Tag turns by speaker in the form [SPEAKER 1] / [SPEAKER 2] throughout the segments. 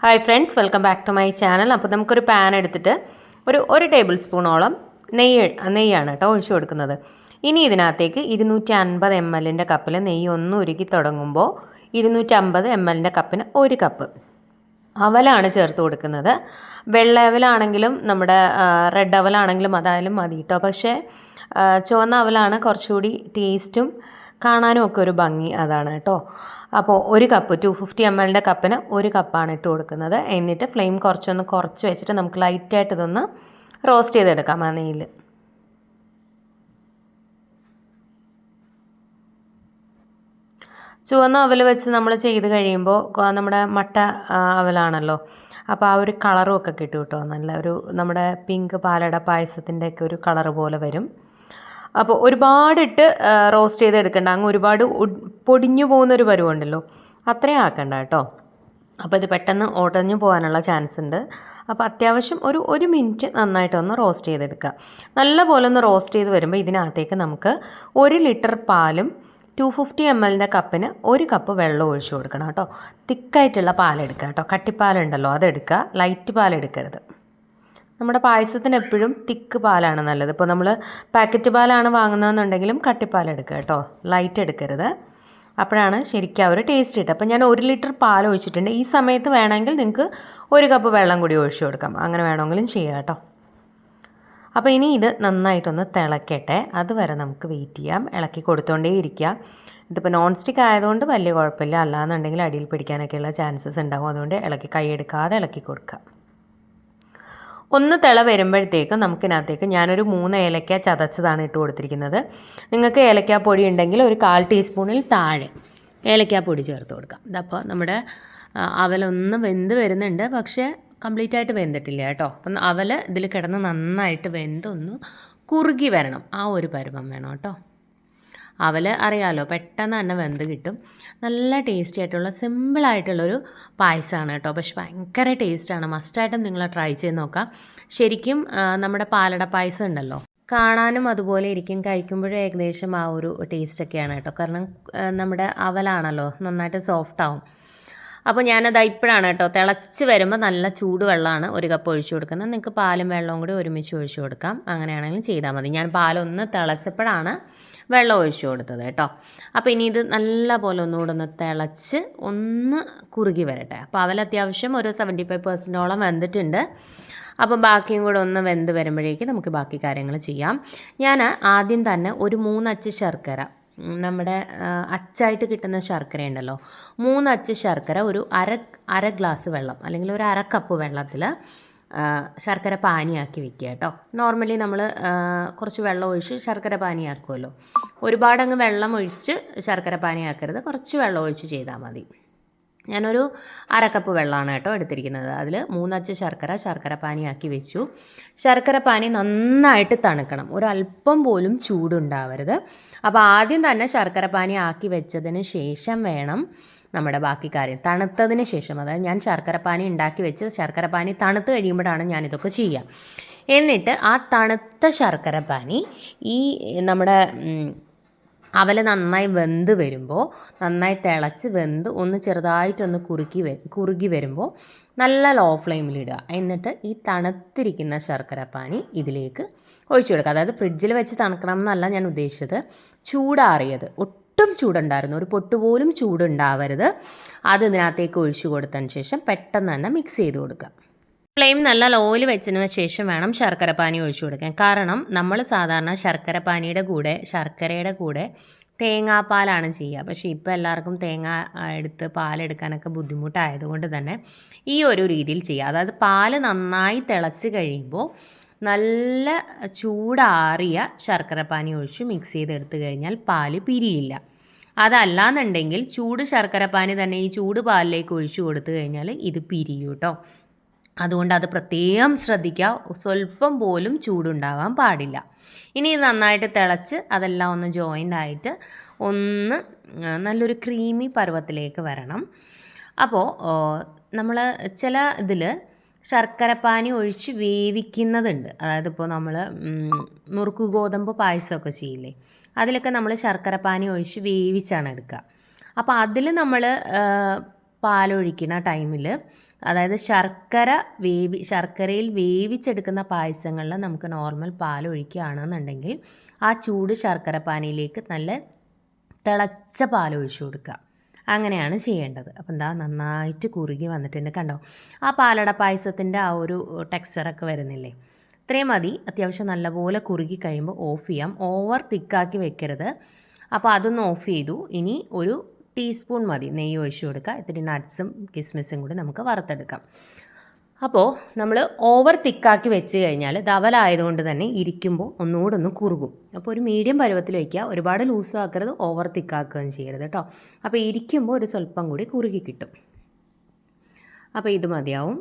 [SPEAKER 1] Hi friends, welcome back to my channel. അപ്പോൾ നമുക്കൊരു pan എടുത്തിട്ട് ഒരു ടേബിൾ സ്പൂണോളം നെയ്യാണ് കേട്ടോ ഒഴിച്ചു കൊടുക്കുന്നത്. ഇനി ഇതിനകത്തേക്ക് 250 ml കപ്പിൽ നെയ്യ് ഒന്ന് ഉരുക്കി തുടങ്ങുമ്പോൾ 250 ml കപ്പിന് 1 കപ്പ് അവലാണ് ചേർത്ത് കൊടുക്കുന്നത്. വെള്ള അവലാണെങ്കിലും നമ്മുടെ റെഡ് അവലാണെങ്കിലും അതായാലും മതി കേട്ടോ. പക്ഷേ ചുവന്ന അവലാണ് കുറച്ചുകൂടി ടേസ്റ്റും കാണാനും ഒക്കെ ഒരു ഭംഗി, അതാണ് കേട്ടോ. അപ്പോൾ 1 കപ്പ് 250 ml കപ്പിന് 1 കപ്പാണ് ഇട്ട് കൊടുക്കുന്നത്. എന്നിട്ട് ഫ്ലെയിം കുറച്ച് വെച്ചിട്ട് നമുക്ക് ലൈറ്റായിട്ട് ഇതൊന്ന് റോസ്റ്റ് ചെയ്തെടുക്കാം ആ നെയ്യിൽ. ചുവന്ന അവൽ വെച്ച് നമ്മൾ ചെയ്ത് കഴിയുമ്പോൾ നമ്മുടെ മട്ട അവലാണല്ലോ, അപ്പോൾ ആ ഒരു കളറും ഒക്കെ കിട്ടും കേട്ടോ. നല്ല ഒരു നമ്മുടെ പിങ്ക് പാലട പായസത്തിൻ്റെയൊക്കെ ഒരു കളറ് പോലെ വരും. അപ്പോൾ ഒരുപാടിട്ട് റോസ്റ്റ് ചെയ്തെടുക്കണ്ട, അങ്ങ് ഒരുപാട് പൊടിഞ്ഞു പോകുന്നൊരു പരുവുണ്ടല്ലോ, അത്രയും ആക്കണ്ട കേട്ടോ. അപ്പോൾ ഇത് പെട്ടെന്ന് ഉടഞ്ഞു പോകാനുള്ള ചാൻസ് ഉണ്ട്. അപ്പോൾ അത്യാവശ്യം ഒരു മിനിറ്റ് നന്നായിട്ടൊന്ന് റോസ്റ്റ് ചെയ്തെടുക്കുക. നല്ല പോലെ ഒന്ന് റോസ്റ്റ് ചെയ്ത് വരുമ്പോൾ ഇതിനകത്തേക്ക് നമുക്ക് 1 ലിറ്റർ പാലും 250 ml കപ്പിന് 1 കപ്പ് വെള്ളം ഒഴിച്ചു കൊടുക്കണം കേട്ടോ. തിക്കായിട്ടുള്ള പാലെടുക്കുക കേട്ടോ. കട്ടിപ്പാലുണ്ടല്ലോ അതെടുക്കുക, ലൈറ്റ് പാലെടുക്കരുത്. നമ്മുടെ പായസത്തിന് എപ്പോഴും തിക്ക് പാലാണ് നല്ലത്. ഇപ്പോൾ നമ്മൾ പാക്കറ്റ് പാലാണ് വാങ്ങുന്നതെന്നുണ്ടെങ്കിലും കട്ടിപ്പാൽ എടുക്കുക കേട്ടോ, ലൈറ്റ് എടുക്കരുത്. അപ്പോഴാണ് ശരിക്കും ആ ഒരു ടേസ്റ്റ് കിട്ടുക. അപ്പോൾ ഞാൻ 1 ലിറ്റർ പാൽ ഒഴിച്ചിട്ടുണ്ട്. ഈ സമയത്ത് വേണമെങ്കിൽ നിങ്ങൾക്ക് 1 കപ്പ് വെള്ളം കൂടി ഒഴിച്ചു കൊടുക്കാം, അങ്ങനെ വേണമെങ്കിലും ചെയ്യാം കേട്ടോ. അപ്പോൾ ഇനി ഇത് നന്നായിട്ടൊന്ന് തിളക്കട്ടെ, അതുവരെ നമുക്ക് വെയിറ്റ് ചെയ്യാം. ഇളക്കി കൊടുത്തോണ്ടേ ഇരിക്കുക. ഇതിപ്പോൾ നോൺ സ്റ്റിക്ക് ആയതുകൊണ്ട് വലിയ കുഴപ്പമില്ല, അല്ലാന്നുണ്ടെങ്കിൽ അടിയിൽ പിടിക്കാനൊക്കെയുള്ള ചാൻസസ് ഉണ്ടാകും. അതുകൊണ്ട് കൈയെടുക്കാതെ ഇളക്കി കൊടുക്കുക. ഒന്ന് തിള വരുമ്പോഴത്തേക്കും നമുക്കിനകത്തേക്ക് ഞാനൊരു 3 ഏലക്ക ചതച്ചതാണ് ഇട്ട് കൊടുത്തിരിക്കുന്നത്. നിങ്ങൾക്ക് ഏലക്കാപ്പൊടി ഉണ്ടെങ്കിൽ ഒരു 1/4 ടീസ്പൂണിൽ താഴെ ഏലക്കാപ്പൊടി ചേർത്ത് കൊടുക്കാം. ഇതപ്പോൾ നമ്മുടെ അവലൊന്ന് വെന്ത് വരുന്നുണ്ട്, പക്ഷേ കംപ്ലീറ്റ് ആയിട്ട് വെന്തിട്ടില്ല കേട്ടോ. അപ്പം അവൽ ഇതിൽ കിടന്ന് നന്നായിട്ട് വെന്തൊന്ന് കുറുകി വരണം, ആ ഒരു പരുവം വേണം കേട്ടോ. അവൽ അറിയാമല്ലോ, പെട്ടെന്ന് തന്നെ വെന്ത് കിട്ടും. നല്ല ടേസ്റ്റി ആയിട്ടുള്ള സിമ്പിളായിട്ടുള്ളൊരു പായസമാണ് കേട്ടോ. പക്ഷെ ഭയങ്കര ടേസ്റ്റാണ്. മസ്റ്റായിട്ടും നിങ്ങൾ ട്രൈ ചെയ്ത് നോക്കാം. ശരിക്കും നമ്മുടെ പാലട പായസം ഉണ്ടല്ലോ, കാണാനും അതുപോലെ ഇരിക്കും, കഴിക്കുമ്പോഴും ഏകദേശം ആ ഒരു ടേസ്റ്റൊക്കെയാണ് കേട്ടോ. കാരണം നമ്മുടെ അവലാണല്ലോ, നന്നായിട്ട് സോഫ്റ്റ് ആവും. അപ്പോൾ ഞാനത് ഇപ്പോഴാണ് കേട്ടോ, തിളച്ച് വരുമ്പോൾ നല്ല ചൂടുവെള്ളമാണ് 1 കപ്പ് ഒഴിച്ചു കൊടുക്കുന്നത്. നിങ്ങൾക്ക് പാലും വെള്ളവും കൂടി ഒരുമിച്ച് ഒഴിച്ചു കൊടുക്കാം, അങ്ങനെയാണെങ്കിലും ചെയ്താൽ മതി. ഞാൻ പാലൊന്ന് തിളച്ചപ്പോഴാണ് വെള്ളം ഒഴിച്ചു കൊടുത്തത് കേട്ടോ. അപ്പോൾ ഇനി ഇത് നല്ല പോലെ ഒന്നുകൂടെ ഒന്ന് തിളച്ച് ഒന്ന് കുറുകി വരട്ടെ. അപ്പോൾ അവൽ അത്യാവശ്യം ഒരു 75% വെന്തിട്ടുണ്ട്. അപ്പോൾ ബാക്കിയും കൂടെ ഒന്ന് വെന്ത് വരുമ്പോഴേക്കും നമുക്ക് ബാക്കി കാര്യങ്ങൾ ചെയ്യാം. ഞാൻ ആദ്യം തന്നെ ഒരു 3 അച്ച് ശർക്കര, നമ്മുടെ അച്ചായിട്ട് കിട്ടുന്ന ശർക്കര ഉണ്ടല്ലോ, 3 അച്ച് ശർക്കര ഒരു അര ഗ്ലാസ് വെള്ളം അല്ലെങ്കിൽ ഒരു 1/2 കപ്പ് വെള്ളത്തിൽ ശർക്കര പാനിയാക്കി വെക്കുക കേട്ടോ. നോർമലി നമ്മൾ കുറച്ച് വെള്ളം ഒഴിച്ച് ശർക്കര പാനിയാക്കുമല്ലോ, ഒരുപാടങ്ങ് വെള്ളം ഒഴിച്ച് ശർക്കര പാനിയാക്കരുത്, കുറച്ച് വെള്ളം ഒഴിച്ച് ചെയ്താൽ മതി. ഞാനൊരു 1/2 കപ്പ് വെള്ളമാണ് കേട്ടോ എടുത്തിരിക്കുന്നത്. അതിൽ 3 അച്ച് ശർക്കര പാനിയാക്കി വെച്ചു. ശർക്കര പാനി നന്നായിട്ട് തണുക്കണം, ഒരല്പം പോലും ചൂടുണ്ടാവരുത്. അപ്പോൾ ആദ്യം തന്നെ ശർക്കര പാനി ആക്കി വെച്ചതിന് ശേഷം വേണം നമ്മുടെ ബാക്കി കാര്യം. തണുത്തതിന് ശേഷം, അതായത് ഞാൻ ശർക്കര പാനി ഉണ്ടാക്കി വെച്ച് ശർക്കര പാനി തണുത്ത് കഴിയുമ്പോഴാണ് ഞാനിതൊക്കെ ചെയ്യുക. എന്നിട്ട് ആ തണുത്ത ശർക്കര പാനി ഈ നമ്മുടെ അവൽ നന്നായി വെന്ത് വരുമ്പോൾ, നന്നായി തിളച്ച് വെന്ത് ഒന്ന് ചെറുതായിട്ടൊന്ന് കുറുകി വരുമ്പോൾ നല്ല ലോ ഫ്ലെയിമിലിടുക. എന്നിട്ട് ഈ തണുത്തിരിക്കുന്ന ശർക്കര പാനി ഇതിലേക്ക് ഒഴിച്ചു കൊടുക്കുക. അതായത് ഫ്രിഡ്ജിൽ വെച്ച് തണുക്കണം എന്നല്ല ഞാൻ ഉദ്ദേശിച്ചത്, ചൂടാറിയത്, ഒട്ടും ചൂടുണ്ടായിരുന്നു, ഒരു പൊട്ട് പോലും ചൂടുണ്ടാവരുത്. അത് ഇതിനകത്തേക്ക് ഒഴിച്ചു കൊടുത്തതിന് ശേഷം പെട്ടെന്ന് തന്നെ മിക്സ് ചെയ്ത് കൊടുക്കുക. ഫ്ലെയിം നല്ല ലോയിൽ വെച്ചതിന് ശേഷം വേണം ശർക്കര പാനി ഒഴിച്ചു കൊടുക്കാൻ. കാരണം നമ്മൾ സാധാരണ ശർക്കരയുടെ കൂടെ തേങ്ങാപ്പാലാണ് ചെയ്യുക. പക്ഷേ ഇപ്പോൾ എല്ലാവർക്കും തേങ്ങ എടുത്ത് പാലെടുക്കാനൊക്കെ ബുദ്ധിമുട്ടായതുകൊണ്ട് തന്നെ ഈ ഒരു രീതിയിൽ ചെയ്യുക. അതായത് പാല് നന്നായി തിളച്ച് കഴിയുമ്പോൾ നല്ല ചൂടാറിയ ശർക്കര പാനി ഒഴിച്ച് മിക്സ് ചെയ്തെടുത്ത് കഴിഞ്ഞാൽ പാല് പിരിയില്ല. അതല്ലാന്നുണ്ടെങ്കിൽ ചൂട് ശർക്കര പാനി തന്നെ ഈ ചൂട് പാലിലേക്ക് ഒഴിച്ചു കൊടുത്തു കഴിഞ്ഞാൽ ഇത് പിരിയും കേട്ടോ. അതുകൊണ്ട് അത് പ്രത്യേകം ശ്രദ്ധിക്കുക, സ്വല്പം പോലും ചൂടുണ്ടാവാൻ പാടില്ല. ഇനി ഇത് നന്നായിട്ട് തിളച്ച് അതെല്ലാം ഒന്ന് ജോയിൻ്റ് ആയിട്ട് ഒന്ന് നല്ലൊരു ക്രീമി പരുവത്തിലേക്ക് വരണം. അപ്പോൾ നമ്മൾ ചില ഇതിൽ ശർക്കരപ്പാനി ഒഴിച്ച് വേവിക്കുന്നതുണ്ട്. അതായത് ഇപ്പോൾ നമ്മൾ നുറുക്ക് ഗോതമ്പ് പായസമൊക്കെ ചെയ്യില്ലേ, അതിലൊക്കെ നമ്മൾ ശർക്കരപ്പാനി ഒഴിച്ച് വേവിച്ചാണ് എടുക്കുക. അപ്പോൾ അതിൽ നമ്മൾ പാലൊഴിക്കുന്ന ടൈമിൽ അതായത് ശർക്കരയിൽ വേവിച്ചെടുക്കുന്ന പായസങ്ങളിൽ നമുക്ക് നോർമൽ പാൽ ഒഴിക്കുകയാണെന്നുണ്ടെങ്കിൽ ആ ചൂട് ശർക്കര പാനിയിലേക്ക് നല്ല തിളച്ച പാൽ ഒഴിച്ചു കൊടുക്കുക. അങ്ങനെയാണ് ചെയ്യേണ്ടത്. അപ്പം എന്താ നന്നായിട്ട് കുറുകി വന്നിട്ടുണ്ട്, കണ്ടോ? ആ പാലട പായസത്തിൻ്റെ ആ ഒരു ടെക്സ്ചറൊക്കെ വരുന്നില്ലേ? ഇത്രയും മതി. അത്യാവശ്യം നല്ലപോലെ കുറുകി കഴിയുമ്പോൾ ഓഫ് ചെയ്യാം. ഓവർ തിക്കാക്കി വെക്കരുത്. അപ്പോൾ അതൊന്ന് ഓഫ് ചെയ്തു. ഇനി ഒരു ടീസ്പൂൺ മതി നെയ്യ് ഒഴിച്ചു കൊടുക്കുക. ഇത്തിരി നട്ട്സും കിസ്മിസും കൂടി നമുക്ക് വറുത്തെടുക്കാം. അപ്പോൾ നമ്മൾ ഓവർ തിക്കാക്കി വെച്ച് കഴിഞ്ഞാൽ ധവലായതുകൊണ്ട് തന്നെ ഇരിക്കുമ്പോൾ ഒന്നുകൂടെ ഒന്ന് കുറുകും. അപ്പോൾ ഒരു മീഡിയം പരുവത്തിൽ വയ്ക്കുക. ഒരുപാട് ലൂസും ആക്കരുത്, ഓവർ തിക്കാക്കുകയും ചെയ്യരുത് കേട്ടോ. അപ്പോൾ ഇരിക്കുമ്പോൾ ഒരു സ്വല്പം കൂടി കുറുകി കിട്ടും. അപ്പോൾ ഇത് മതിയാവും.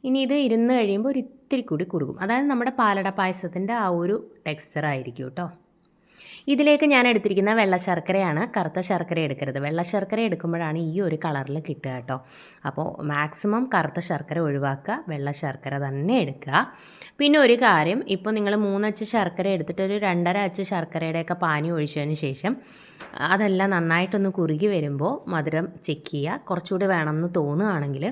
[SPEAKER 1] ഇനി ഇത് ഇരുന്ന് കഴിയുമ്പോൾ ഒരു ഇത്തിരി കൂടി കുറുകും. അതായത് നമ്മുടെ പാലട പായസത്തിൻ്റെ ആ ഒരു ടെക്സ്ചർ ആയിരിക്കും കേട്ടോ. ഇതിലേക്ക് ഞാൻ എടുത്തിരിക്കുന്ന വെള്ള ശർക്കരയാണ്. കറുത്ത ശർക്കര എടുക്കരുത്. വെള്ള ശർക്കര എടുക്കുമ്പോഴാണ് ഈ ഒരു കളറിൽ കിട്ടുക കേട്ടോ. അപ്പോൾ മാക്സിമം കറുത്ത ശർക്കര ഒഴിവാക്കുക, വെള്ള ശർക്കര തന്നെ എടുക്കുക. പിന്നെ ഒരു കാര്യം, ഇപ്പോൾ നിങ്ങൾ 3 അച്ച് ശർക്കര എടുത്തിട്ട് ഒരു 2.5 അച്ച് ശർക്കരയുടെയൊക്കെ പാനി ഒഴിച്ചതിന് ശേഷം അതെല്ലാം നന്നായിട്ടൊന്ന് കുറുകി വരുമ്പോൾ മധുരം ചെക്ക് ചെയ്യുക. കുറച്ചുകൂടി വേണമെന്ന് തോന്നുകയാണെങ്കിൽ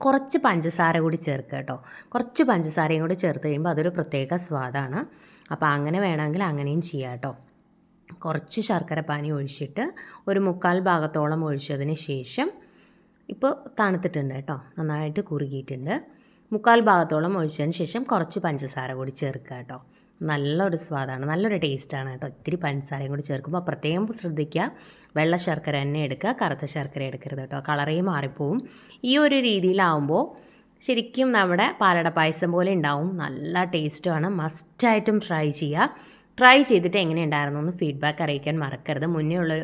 [SPEAKER 1] കുറച്ച് പഞ്ചസാര കൂടി ചേർക്കുക കേട്ടോ. കുറച്ച് പഞ്ചസാരയും കൂടി ചേർത്ത് കഴിയുമ്പോൾ അതൊരു പ്രത്യേക സ്വാദാണ്. അപ്പോൾ അങ്ങനെ വേണമെങ്കിൽ അങ്ങനെയും ചെയ്യാം കേട്ടോ. കുറച്ച് ശർക്കര പാനി ഒഴിച്ചിട്ട് ഒരു 3/4 ഭാഗത്തോളം ഒഴിച്ചതിന് ശേഷം, ഇപ്പോൾ തണുത്തിട്ടുണ്ട് കേട്ടോ, നന്നായിട്ട് കുറുകിയിട്ടുണ്ട്. 3/4 ഭാഗത്തോളം ഒഴിച്ചതിന് ശേഷം കുറച്ച് പഞ്ചസാര കൂടി ചേർക്കുക കേട്ടോ. നല്ലൊരു സ്വാദാണ്, നല്ലൊരു ടേസ്റ്റാണ് കേട്ടോ. ഇത്തിരി പഞ്ചസാരയും കൂടി ചേർക്കുമ്പോൾ പ്രത്യേകം ശ്രദ്ധിക്കുക, വെള്ള ശർക്കര തന്നെ എടുക്കുക, കറുത്ത ശർക്കര എടുക്കരുത് കേട്ടോ. കളറേ മാറിപ്പോവും. ഈ ഒരു രീതിയിലാവുമ്പോൾ ശരിക്കും നമ്മുടെ പാലട പായസം പോലെ ഉണ്ടാവും. നല്ല ടേസ്റ്റുമാണ്. മസ്റ്റായിട്ടും ട്രൈ ചെയ്യുക. ട്രൈ ചെയ്തിട്ട് എങ്ങനെ ഉണ്ടായിരുന്നു എന്ന് ഫീഡ്ബാക്ക് അറിയിക്കാൻ മറക്കരുത്. മുന്നേ ഉള്ള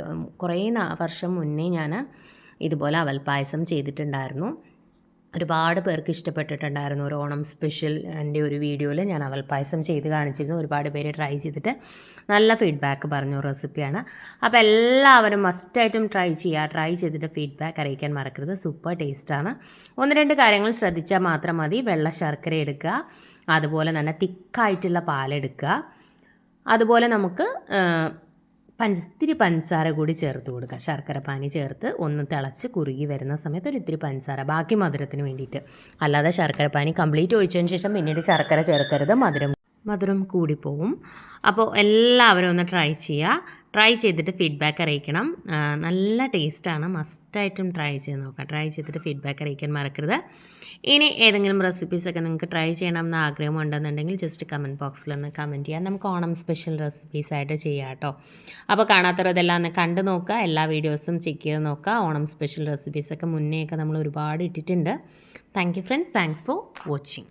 [SPEAKER 1] കുറേ വർഷം മുന്നേ ഞാൻ ഇതുപോലെ അവൽ പായസം ചെയ്തിട്ടുണ്ടായിരുന്നു. ഒരുപാട് പേർക്ക് ഇഷ്ടപ്പെട്ടിട്ടുണ്ടായിരുന്നു. ഒരു ഓണം സ്പെഷ്യൽ എൻ്റെ ഒരു വീഡിയോയിൽ ഞാൻ അവൽ പായസം ചെയ്ത് കാണിച്ചിരുന്നു. ഒരുപാട് പേര് ട്രൈ ചെയ്തിട്ട് നല്ല ഫീഡ്ബാക്ക് പറഞ്ഞു റെസിപ്പിയാണ്. അപ്പോൾ എല്ലാവരും മസ്റ്റായിട്ടും ട്രൈ ചെയ്യുക. ട്രൈ ചെയ്തിട്ട് ഫീഡ്ബാക്ക് അറിയിക്കാൻ മറക്കരുത്. സൂപ്പർ ടേസ്റ്റാണ്. 1-2 കാര്യങ്ങൾ ശ്രദ്ധിച്ചാൽ മാത്രം മതി. വെള്ള ശർക്കര എടുക്കുക, അതുപോലെ തന്നെ തിക്കായിട്ടുള്ള പാലെടുക്കുക, അതുപോലെ നമുക്ക് ഇത്തിരി പഞ്ചസാര കൂടി ചേർത്ത് കൊടുക്കുക. ശർക്കര പാനി ചേർത്ത് ഒന്ന് തിളച്ച് കുറുകി വരുന്ന സമയത്ത് ഒരു ഇത്തിരി പഞ്ചസാര, ബാക്കി മധുരത്തിന് വേണ്ടിയിട്ട്. അല്ലാതെ ശർക്കര പാനി കംപ്ലീറ്റ് ഒഴിച്ചതിന് ശേഷം പിന്നീട് ശർക്കര ചേർക്കരുത്, മധുരം കൂടിപ്പോവും. അപ്പോൾ എല്ലാവരും ഒന്ന് ട്രൈ ചെയ്യുക. ട്രൈ ചെയ്തിട്ട് ഫീഡ്ബാക്ക് അറിയിക്കണം. നല്ല ടേസ്റ്റാണ്. മസ്റ്റായിട്ടും ട്രൈ ചെയ്ത് നോക്കാം. ട്രൈ ചെയ്തിട്ട് ഫീഡ്ബാക്ക് അറിയിക്കാൻ മറക്കരുത്. ഇനി ഏതെങ്കിലും റെസിപ്പീസൊക്കെ നിങ്ങൾക്ക് ട്രൈ ചെയ്യണമെന്ന് ആഗ്രഹമുണ്ടെന്നുണ്ടെങ്കിൽ ജസ്റ്റ് കമൻറ്റ് ബോക്സിലൊന്ന് കമൻറ്റ് ചെയ്യാം. നമുക്ക് ഓണം സ്പെഷ്യൽ റെസിപ്പീസായിട്ട് ചെയ്യാം കേട്ടോ. അപ്പോൾ കാണാത്തവർ ഇതെല്ലാം ഒന്ന് കണ്ടു നോക്കുക. എല്ലാ വീഡിയോസും ചെക്ക് ചെയ്ത് നോക്കുക. ഓണം സ്പെഷ്യൽ റെസിപ്പീസൊക്കെ മുന്നേയൊക്കെ നമ്മൾ ഒരുപാട് ഇട്ടിട്ടുണ്ട്. Thank you friends. Thanks for watching.